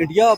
India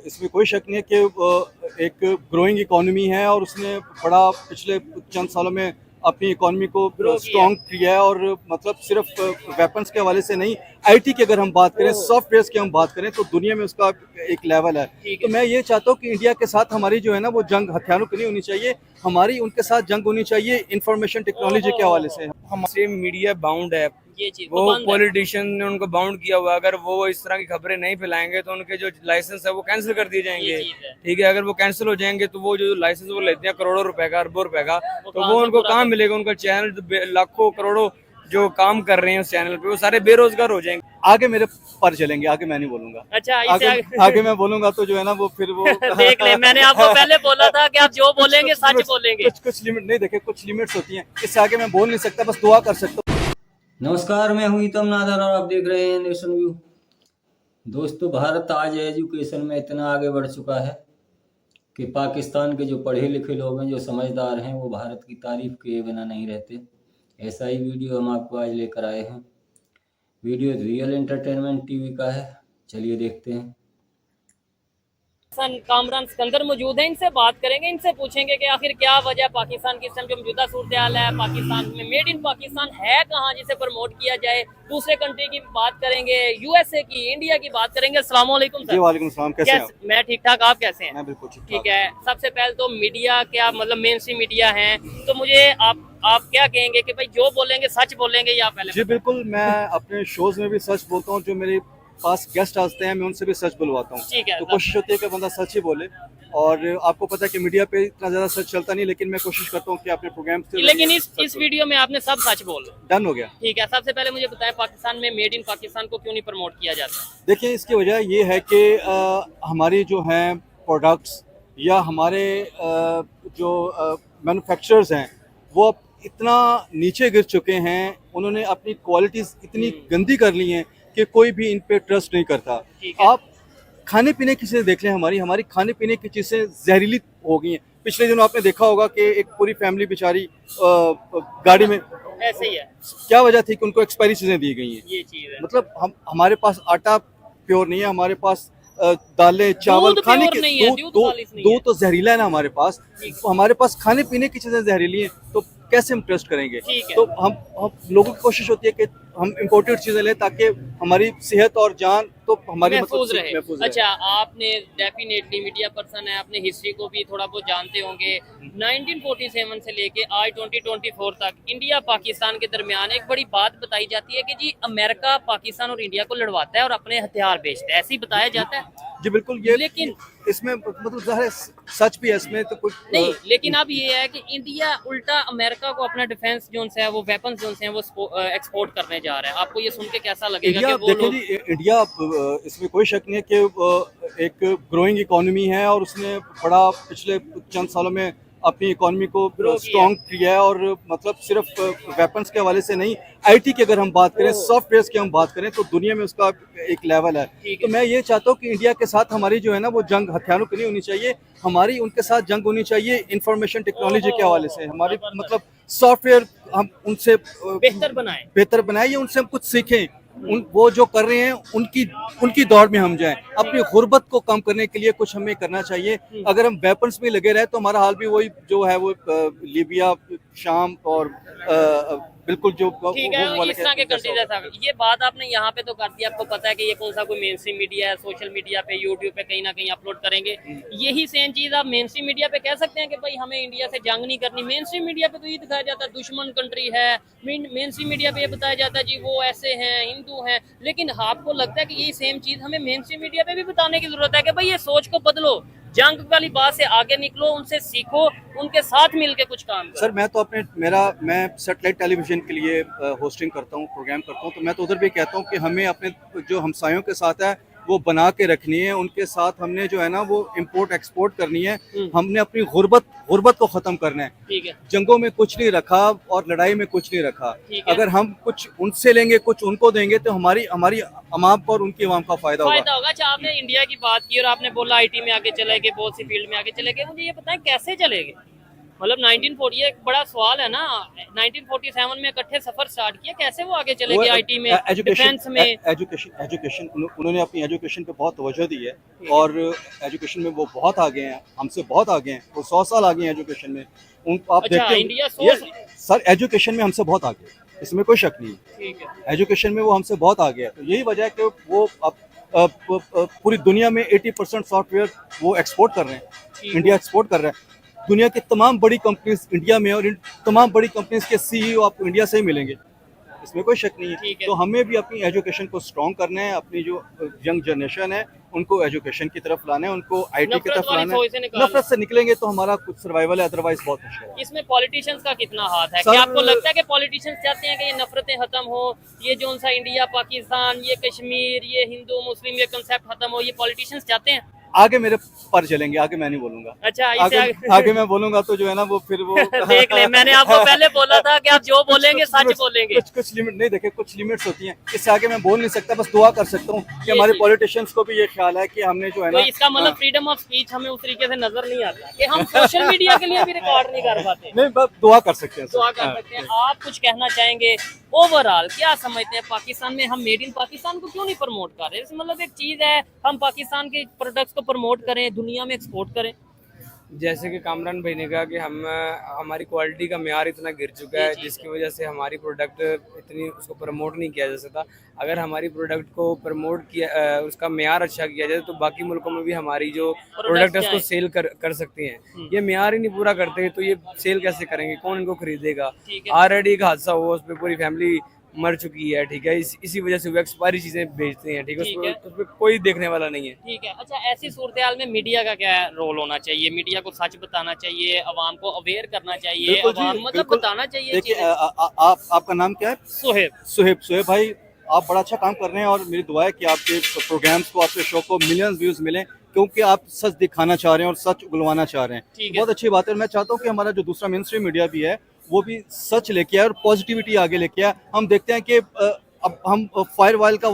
इसमें कोई शक नहीं है कि एक ग्रोइंग इकोनॉमी है और उसने बड़ा पिछले चंद सालों में अपनी इकोनॉमी को स्ट्रॉन्ग किया है। और मतलब सिर्फ वेपन्स के हवाले से नहीं, आईटी की अगर हम बात करें, सॉफ्टवेयर की हम बात करें, तो दुनिया में उसका एक लेवल है। तो मैं ये चाहता हूँ कि इंडिया के साथ हमारी जो है ना वो जंग हथियारों की नहीं होनी चाहिए, हमारी उनके साथ जंग होनी चाहिए इंफॉर्मेशन टेक्नोलॉजी के हवाले से। हमारे मीडिया बाउंड है, ये चीज वो पॉलिटिशियन ने उनको बाउंड किया हुआ है। अगर वो इस तरह की खबरें नहीं फैलाएंगे तो उनके जो लाइसेंस है वो कैंसिल कर दिए जाएंगे। ठीक है, अगर वो कैंसिल हो जाएंगे तो वो जो लाइसेंस वो लेते हैं करोड़ों रुपए का, अरबों रुपए का, तो वो उनको कहाँ मिलेगा? उनका चैनल लाखों करोड़ों जो काम कर रहे हैं उस चैनल पे, वो सारे बेरोजगार हो जाएंगे। आगे मेरे पर चलेंगे, आगे मैं नहीं बोलूंगा। अच्छा, आगे मैं बोलूंगा तो जो है ना वो फिर वो देख ले, मैंने आपको पहले बोला था कि आप जो बोलेंगे सच बोलेंगे। कुछ लिमिट नहीं, देखे कुछ लिमिट्स होती हैं, इससे आगे मैं बोल नहीं सकता, बस दुआ कर सकता हूँ। नमस्कार, मैं हूं ईतम नादर और आप देख रहे हैं नेशन व्यू। दोस्तों, भारत आज एजुकेशन में इतना आगे बढ़ चुका है कि पाकिस्तान के जो पढ़े लिखे लोग हैं, जो समझदार हैं, वो भारत की तारीफ किए बिना नहीं रहते। ऐसा ही वीडियो हम आपको आज लेकर आए हैं। वीडियो रियल एंटरटेनमेंट टीवी का है, चलिए देखते हैं। कामरान सिकंदर मौजूद है, इनसे बात करेंगे, इनसे पूछेंगे कि आखिर क्या वजह पाकिस्तान की इस टाइम जो मौजूदा सूरत हाल है, पाकिस्तान में मेड इन पाकिस्तान है कहाँ जिसे प्रमोट किया जाए। दूसरे कंट्री की बात करेंगे, यूएसए की, इंडिया की बात करेंगे। अस्सलाम वालेकुम सर। वालेकुम सलाम, कैसे हैं आप? मैं ठीक ठाक, आप कैसे हैं? मैं बिल्कुल ठीक है। सबसे पहले तो मीडिया क्या मतलब मेन स्ट्रीम मीडिया है, तो मुझे आप क्या कहेंगे कि भाई जो बोलेंगे सच बोलेंगे या पहले? जी बिल्कुल, मैं अपने शोज में भी सच बोलता हूँ, जो मेरे पास गेस्ट आते हैं मैं उनसे भी सच बुलवाता हूँ। ठीक है, तो कोशिश होती है कि बंदा सच ही बोले। और आपको पता है कि मीडिया पे इतना ज्यादा सच चलता नहीं, लेकिन मैं कोशिश करता हूँ कि अपने प्रोग्राम से। लेकिन इस वीडियो में आपने सब सच बोल डन हो गया। ठीक है। सबसे पहले मुझे बताएं, पाकिस्तान में मेड इन पाकिस्तान को क्यों नहीं प्रमोट किया जाता? देखिए, इसकी वजह ये है कि हमारी जो हैं प्रोडक्ट्स या हमारे जो मैन्युफैक्चरर्स हैं वो अब इतना नीचे गिर चुके हैं, उन्होंने अपनी क्वालिटीज़ इतनी गंदी कर ली हैं कि कोई भी इन पे ट्रस्ट नहीं करता। आप खाने पीने की चीज़ें देख लें, हमारी खाने पीने की चीज़ें जहरीली हो गई हैं। पिछले दिनों आपने देखा होगा कि एक पूरी फैमिली बेचारी गाड़ी में, ऐसे ही है। क्या वजह थी कि उनको एक्सपायरी चीज़ें दी गई हैं। ये चीज़ है। मतलब हमारे पास आटा प्योर नहीं है, हमारे पास दालें चावल खाने के, दूध तो जहरीला है ना हमारे पास। हमारे पास खाने पीने की चीज़ें जहरीली हैं, तो कैसे हम ट्रस्ट करेंगे? तो हम लोगों की कोशिश होती है कि हम इम्पोर्टेड चीज़ें लें ताकि हमारी सेहत और जान तो हमारी महफूज रहे। अच्छा, आपने डेफिनेटली मीडिया पर्सन है, आपने हिस्ट्री को भी थोड़ा बहुत जानते होंगे। 1947 से लेके आज 2024 तक इंडिया पाकिस्तान के दरमियान एक बड़ी बात बताई जाती है कि जी अमेरिका पाकिस्तान और इंडिया को लड़वाता है और अपने हथियार बेचता है, ऐसे ही बताया जाता है। जी बिल्कुल, ये लेकिन इसमें मतलब ज़ाहिर सच भी है, इसमें तो कुछ नहीं। लेकिन अब ये है कि इंडिया उल्टा अमेरिका को अपना डिफेंस जोन है, वो वेपन जोन है, वो एक्सपोर्ट करने जा रहा है। आपको ये सुन के कैसा लगेगा कि वो देखिए जी, इंडिया इसमें कोई शक नहीं है कि एक ग्रोइंग इकोनॉमी है और उसने बड़ा पिछले चंद सालों में अपनी इकोनॉमी को स्ट्रॉन्ग किया है। और मतलब सिर्फ वेपन्स के हवाले से नहीं, आईटी की अगर हम बात करें, सॉफ्टवेयर की हम बात करें, तो दुनिया में उसका एक लेवल है। तो मैं ये चाहता हूँ कि इंडिया के साथ हमारी जो है ना वो जंग हथियारों की नहीं होनी चाहिए, हमारी उनके साथ जंग होनी चाहिए इंफॉर्मेशन टेक्नोलॉजी के हवाले से। हमारी मतलब सॉफ्टवेयर हम उनसे बेहतर बनाए या उनसे हम कुछ सीखें। वो जो कर रहे हैं उनकी दौड़ में हम जाएं। अपनी गुर्बत को कम करने के लिए कुछ हमें करना चाहिए। अगर हम वेपन्स में लगे रहे तो हमारा हाल भी वही जो है वो लीबिया, शाम और बिल्कुल जो ठीक है इस तरह के कंट्री जैसा। ये बात आपने यहाँ पे तो कर दी, आपको पता है कि ये कौन सा कोई मेन स्ट्रीम मीडिया है, सोशल मीडिया पे, यूट्यूब पे कहीं ना कहीं अपलोड करेंगे। यही सेम चीज आप मेन स्ट्रीम मीडिया पे कह सकते हैं कि भाई हमें इंडिया से जंग नहीं करनी। मेन स्ट्रीम मीडिया पे तो ये दिखाया जाता है दुश्मन कंट्री है, मेन स्ट्रीम मीडिया पे ये बताया जाता है जी वो ऐसे हैं, हिंदू हैं। लेकिन आपको लगता है कि यही सेम चीज हमें मेन स्ट्रीम मीडिया पे भी बताने की जरूरत है कि भाई ये सोच को बदलो, जंग वाली बात से आगे निकलो, उनसे सीखो, उनके साथ मिलके कुछ काम करो। सर, मैं तो मैं सैटेलाइट टेलीविजन के लिए होस्टिंग करता हूँ, प्रोग्राम करता हूँ, तो मैं तो उधर भी कहता हूँ कि हमें अपने जो हमसायों के साथ है वो बना के रखनी है। उनके साथ हमने जो है ना वो इंपोर्ट एक्सपोर्ट करनी है। हमने अपनी गुर्बत को खत्म करना है। ठीक है। जंगों में कुछ नहीं रखा और लड़ाई में कुछ नहीं रखा। अगर हम कुछ उनसे लेंगे, कुछ उनको देंगे, तो हमारी अवाम को और उनकी अवाम का फायदा होगा। अच्छा, आपने इंडिया की बात की और आपने बोला आईटी में आगे चले गए, बहुत सी फील्ड में आगे चले गए। मुझे ये बताएं कैसे चले गए? मतलब 1940 ये एक बड़ा सवाल है ना, 1947 में इकट्ठे सफर स्टार्ट किया, कैसे वो आगे चले गए आईटी में, डिफेंस में? एजुकेशन उन्होंने अपनी एजुकेशन पे बहुत तवज्जो दी है और एजुकेशन में वो बहुत आगे हैं, हमसे बहुत आगे हैं, वो 100 साल आगे हैं एजुकेशन में। आप अच्छा, देखते इंडिया सर एजुकेशन में हमसे बहुत आगे है, इसमें कोई शक नहीं है। ठीक है, एजुकेशन में वो हमसे बहुत आगे है, तो यही वजह है कि वो अब पूरी दुनिया में 80% सॉफ्टवेयर वो एक्सपोर्ट कर रहे हैं, इंडिया एक्सपोर्ट कर रहा है। दुनिया की तमाम बड़ी कंपनीज इंडिया में और इन तमाम बड़ी कंपनीज के सीईओ आपको इंडिया से ही मिलेंगे, इसमें कोई शक नहीं है। तो हमें भी अपनी एजुकेशन को स्ट्रॉन्ग करना है, अपनी जो यंग जनरेशन है उनको एजुकेशन की तरफ लाना है, उनको आईटी की तरफ लाना है। नफरत से निकलेंगे तो हमारा कुछ सर्वाइवल है, अदरवाइज बहुत मुश्किल है। इसमें पॉलिटिशियंस का कितना हाथ है? क्या आपको लगता है कि पॉलिटिशियंस चाहते हैं कि ये नफरतें खत्म हो, ये जो सा इंडिया पाकिस्तान, ये कश्मीर, ये हिंदू मुस्लिम, ये कंसेप्ट खत्म हो, ये पॉलिटिशियंस चाहते हैं? आगे मेरे पर चलेंगे, आगे मैं नहीं बोलूंगा। अच्छा, आगे मैं बोलूंगा तो जो है ना वो फिर वो देख ले, मैंने आपको पहले बोला था कि आप जो बोलेंगे सच बोलेंगे। कुछ लिमिट नहीं, देखे कुछ लिमिट्स होती हैं, इससे आगे मैं बोल नहीं सकता, बस दुआ कर सकता हूँ कि हमारे पॉलिटिशियंस को भी ये ख्याल है कि हमने जो है तो ना, इसका मतलब फ्रीडम ऑफ स्पीच हमें उस तरीके से नजर नहीं आता कि हम सोशल मीडिया के लिए भी रिकॉर्ड नहीं कर पाते। नहीं, बस दुआ कर सकते हैं, दुआ कर सकते हैं। आप कुछ कहना चाहेंगे ओवरऑल, क्या समझते हैं पाकिस्तान में हम मेड इन पाकिस्तान को क्यों नहीं प्रमोट कर रहे? मतलब एक चीज है हम पाकिस्तान के प्रोडक्ट्स को प्रमोट करें, दुनिया में एक्सपोर्ट करें। जैसे कि कामरान भाई ने कहा कि हमारी क्वालिटी का मेयार इतना गिर चुका है जिसकी वजह से हमारी प्रोडक्ट इतनी उसको प्रमोट नहीं किया जा सकता। अगर हमारी प्रोडक्ट को प्रमोट किया, उसका मेयार अच्छा किया जाए तो बाकी मुल्कों में भी हमारी जो प्रोडक्ट है उसको सेल कर सकती हैं। ये मेयार ही नहीं पूरा करते तो ये सेल कैसे करेंगे, कौन इनको खरीदेगा? ऑलरेडी एक हादसा हुआ, उस पर पूरी फैमिली मर चुकी है, ठीक है। इसी वजह से वो एक्सपायरी चीजें बेचते हैं, ठीक है, उसमें कोई देखने वाला नहीं है, ठीक है। अच्छा, ऐसी सूरत में मीडिया का क्या रोल होना चाहिए? मीडिया को सच बताना चाहिए, अवाम को अवेयर करना चाहिए, मतलब बताना चाहिए। देखिए, आपका नाम क्या है? सुहेब भाई, आप बड़ा अच्छा काम कर रहे हैं और मेरी दुआ है कि आपके प्रोग्राम्स को, आपके शो को मिलियंस व्यूज मिले, क्योंकि आप सच दिखाना चाह रहे हैं और सच उगलवाना चाह रहे हैं। बहुत अच्छी बात है। मैं चाहता हूँ कि हमारा जो दूसरा मेन स्ट्रीम मीडिया भी है वो भी सच लेके आए और पॉजिटिविटी आगे लेके आए। हम देखते हैं कि अब हम फायर वाइल का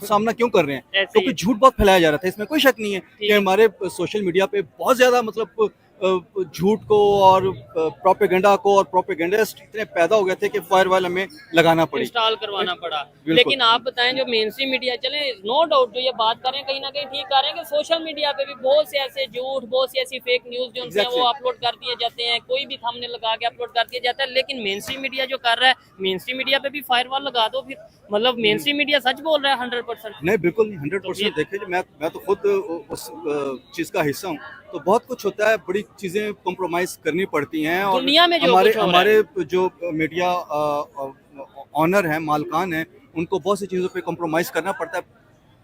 सामना क्यों कर रहे हैं, क्योंकि झूठ बहुत फैलाया जा रहा था। इसमें कोई शक नहीं है कि हमारे सोशल मीडिया पे बहुत ज्यादा मतलब झूठ को और प्रोपेगेंडा को और प्रोपेगेंडिस्ट इतने पैदा हो गए थे कि फायर वाइल हमें लगाना पड़ी, इंस्टॉल करवाना पड़ा। लेकिन आप बताएं, जो मेन स्ट्रीम मीडिया चले, नो डाउट जो ये बात करें कहीं ना कहीं ठीक कर रहे हैं कि सोशल मीडिया पे भी बहुत से ऐसे झूठ, बहुत सी ऐसी फेक न्यूज जो उनसे वो अपलोड कर दिए जाते हैं, कोई भी थंबनेल लगा के अपलोड कर दिया जाता है। लेकिन मेन स्ट्रीम मीडिया जो कर रहा है, मेन स्ट्रीम मीडिया पे भी फायर वाल लगा दो, फिर मतलब मेन स्ट्रीम मीडिया सच बोल रहा है 100%? नहीं, बिल्कुल नहीं, 100%। देखिए, मैं तो खुद उस चीज का हिस्सा हूँ, तो बहुत कुछ होता है, बड़ी चीजें कॉम्प्रोमाइज करनी पड़ती हैं और दुनिया में जो हमारे जो मीडिया ऑनर हैं, मालकान हैं, उनको बहुत सी चीजों पे कॉम्प्रोमाइज करना पड़ता है।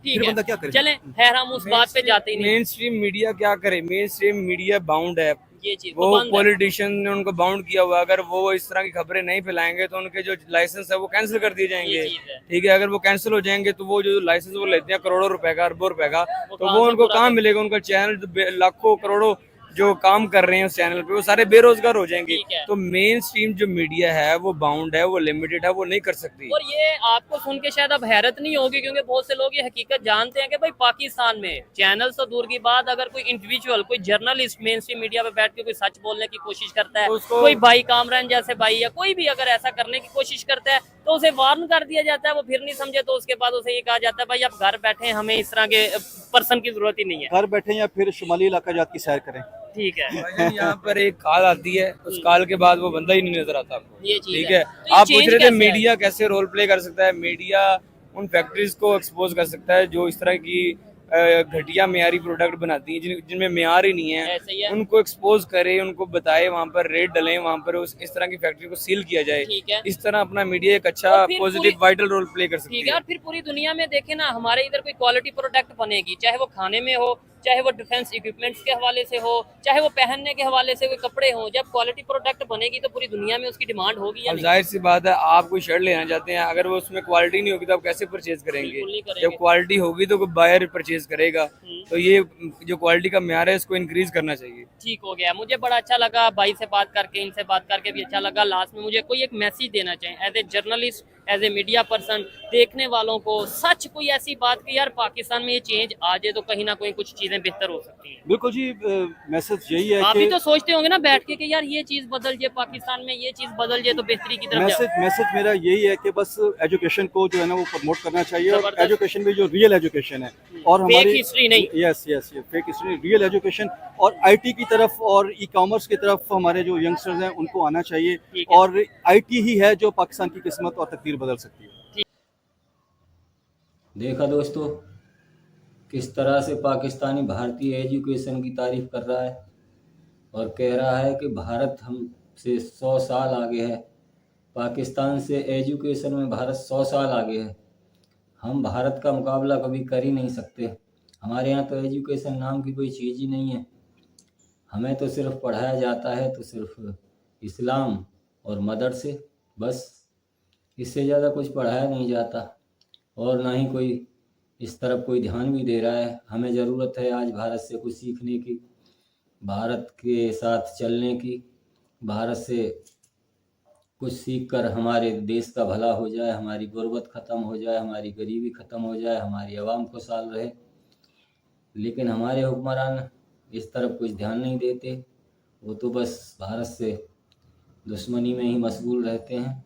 ठीक है, क्या करे? चलें, खैर हम उस बात पे जाते ही नहीं। मेन स्ट्रीम मीडिया क्या करे? मेन स्ट्रीम मीडिया बाउंड है, ये चीज वो पॉलिटिशियन ने उनको बाउंड किया हुआ है। अगर वो इस तरह की खबरें नहीं फैलाएंगे तो उनके जो लाइसेंस है वो कैंसिल कर दिए जाएंगे, ठीक है। अगर वो कैंसिल हो जाएंगे तो वो जो लाइसेंस वो लेते हैं करोड़ों रुपए का, अरबों रुपए का, तो वो उनको कहाँ मिलेगा? उनका चैनल लाखों करोड़ों जो काम कर रहे हैं उस चैनल पे वो सारे बेरोजगार हो जाएंगे। तो मेन स्ट्रीम जो मीडिया है वो बाउंड है, वो लिमिटेड है, वो नहीं कर सकती। और ये आपको सुन के शायद अब हैरत नहीं होगी, क्योंकि बहुत से लोग ये हकीकत जानते हैं कि भाई पाकिस्तान में चैनल तो दूर की बात, अगर कोई इंडिविजुअल, कोई जर्नलिस्ट मेन स्ट्रीम मीडिया पे बैठ के कोई सच बोलने की कोशिश करता है, कोई भाई कामरान जैसे भाई या कोई भी अगर ऐसा करने की कोशिश करता है तो उसे वार्न कर दिया जाता है। वो फिर नहीं समझे तो उसके बाद उसे ये कहा जाता है भाई आप घर बैठे, हमें इस तरह के पर्सन की जरूरत ही नहीं है, घर बैठे या फिर शुमाली इलाका जात की सैर करें। ठीक है। यहाँ पर एक कॉल आती है, उस कॉल के बाद वो बंदा ही नहीं नजर आता आपको, ये चीज ठीक है। तो आप पूछ रहे थे मीडिया कैसे रोल प्ले कर सकता है? मीडिया उन फैक्ट्रीज को एक्सपोज कर सकता है जो इस तरह की घटिया मेयारी प्रोडक्ट बनाती हैं, जिनमें मेयार ही नहीं है, उनको एक्सपोज करे, उनको बताए, वहाँ पर रेड डलें, वहाँ पर इस तरह की फैक्ट्री को सील किया जाए। इस तरह अपना मीडिया एक अच्छा पॉजिटिव वाइटल रोल प्ले कर सकती है। और फिर पूरी दुनिया में देखे ना, हमारे इधर कोई क्वालिटी प्रोडक्ट बनेगी, चाहे वो खाने में हो, चाहे वो डिफेंस इक्विपमेंट्स के हवाले से हो, चाहे वो पहनने के हवाले से कोई कपड़े हो, जब क्वालिटी प्रोडक्ट बनेगी तो पूरी दुनिया में उसकी डिमांड होगी। अब जाहिर सी बात है, आप कोई शर्ट लेना चाहते हैं, अगर वो उसमें क्वालिटी नहीं होगी तो आप कैसे परचेज करेंगे? जब क्वालिटी होगी तो कोई बायर परचेज करेगा। तो ये जो क्वालिटी का म्यार है इसको इंक्रीज करना चाहिए। ठीक हो गया, मुझे बड़ा अच्छा लगा भाई से बात करके, इनसे बात करके भी अच्छा लगा। लास्ट में मुझे कोई एक मैसेज देना चाहिए as a journalist as a media person देखने वालों को सच कोई ऐसी बात कि यार पाकिस्तान में ये चेंज आ जाए तो कहीं ना कहीं कुछ चीजें बेहतर हो सकती हैं। बिल्कुल जी, मैसेज यही है आप भी कि तो सोचते होंगे ना बैठ के कि यार ये चीज बदल जाए, पाकिस्तान में ये चीज बदल जाए तो बेहतरी की तरफ जाए। मैसेज मेरा यही है कि बस एजुकेशन को जो है ना वो प्रमोट करना चाहिए, और जबरदस्त। एजुकेशन में जो रियल एजुकेशन है और फेक हमारी हिस्ट्री नहीं। Yes yes fake history, real education, और आईटी की तरफ और ई कॉमर्स की तरफ हमारे जो यंगस्टर्स हैं उनको आना चाहिए, ठीक है। और आईटी ही है जो पाकिस्तान की किस्मत और तकदीर बदल सकती है। देखा दोस्तों किस तरह से पाकिस्तानी भारतीय एजुकेशन की तारीफ कर रहा है और कह रहा है कि भारत हमसे 100 साल आगे है। पाकिस्तान से एजुकेशन में भारत 100 साल आगे है। हम भारत का मुकाबला कभी कर ही नहीं सकते। हमारे यहाँ तो एजुकेशन नाम की कोई चीज़ ही नहीं है। हमें तो सिर्फ पढ़ाया जाता है तो सिर्फ इस्लाम और मदरसे, बस इससे ज़्यादा कुछ पढ़ाया नहीं जाता, और ना ही कोई इस तरफ कोई ध्यान भी दे रहा है। हमें ज़रूरत है आज भारत से कुछ सीखने की, भारत के साथ चलने की, भारत से कुछ सीख कर हमारे देश का भला हो जाए, हमारी गुर्बत ख़त्म हो जाए, हमारी गरीबी ख़त्म हो जाए, हमारी आवाम खुशहाल रहे। लेकिन हमारे हुक्मरान इस तरफ कुछ ध्यान नहीं देते। वो तो बस भारत से दुश्मनी में ही मशगूल रहते हैं।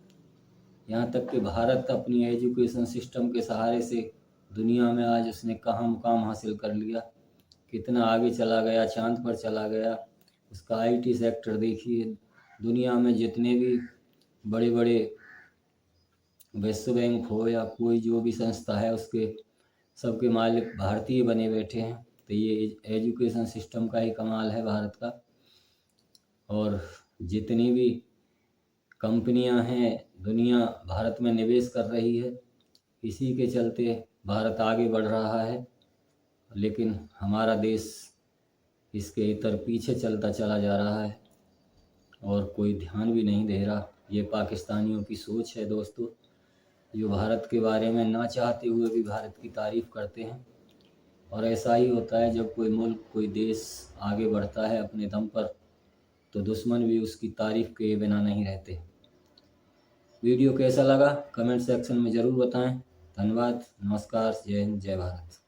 यहाँ तक कि भारत अपनी एजुकेशन सिस्टम के सहारे से दुनिया में आज उसने कहाँ मुकाम हासिल कर लिया, कितना आगे चला गया, चांद पर चला गया। उसका आईटी सेक्टर देखिए, दुनिया में जितने भी बड़े बड़े विश्व बैंक हो या कोई जो भी संस्था है उसके सबके मालिक भारतीय बने बैठे हैं। तो ये एजुकेशन सिस्टम का ही कमाल है भारत का। और जितनी भी कंपनियां हैं दुनिया भारत में निवेश कर रही है, इसी के चलते भारत आगे बढ़ रहा है। लेकिन हमारा देश इसके इतर पीछे चलता चला जा रहा है और कोई ध्यान भी नहीं दे रहा। ये पाकिस्तानियों की सोच है दोस्तों, जो भारत के बारे में ना चाहते हुए भी भारत की तारीफ़ करते हैं। और ऐसा ही होता है जब कोई मुल्क कोई देश आगे बढ़ता है अपने दम पर, तो दुश्मन भी उसकी तारीफ़ के बिना नहीं रहते। वीडियो कैसा लगा कमेंट सेक्शन में ज़रूर बताएं। धन्यवाद, नमस्कार, जय हिंद, जय भारत।